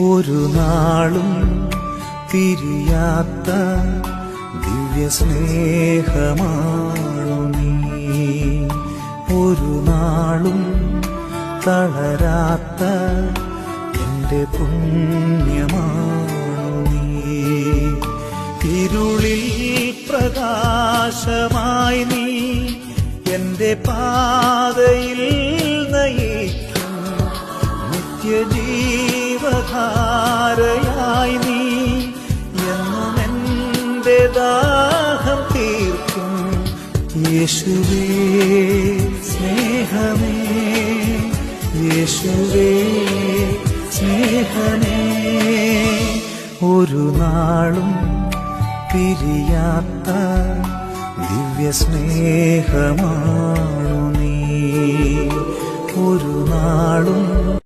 ഒരു നാളും പിരിയാത്ത ദിവ്യസ്നേഹമാണു നീ. ഒരു നാളും തളരാത്ത എന്റെ പുണ്യമാണു നീ. ഇരുളിൽ പ്രകാശമായി നീ എന്റെ പാതയിൽ നയിക്കും. നിത്യജീവധാരയായി നീ എന്നും എന്റെ ദാഹം തീർക്കും. യേശുവേ സ്നേഹമേ, യേശുവേ സ്നേഹമേ, ഒരു നാളും പിരിയാത്ത ദിവ്യസ്നേഹമാണു നീ. ഒരു നാളും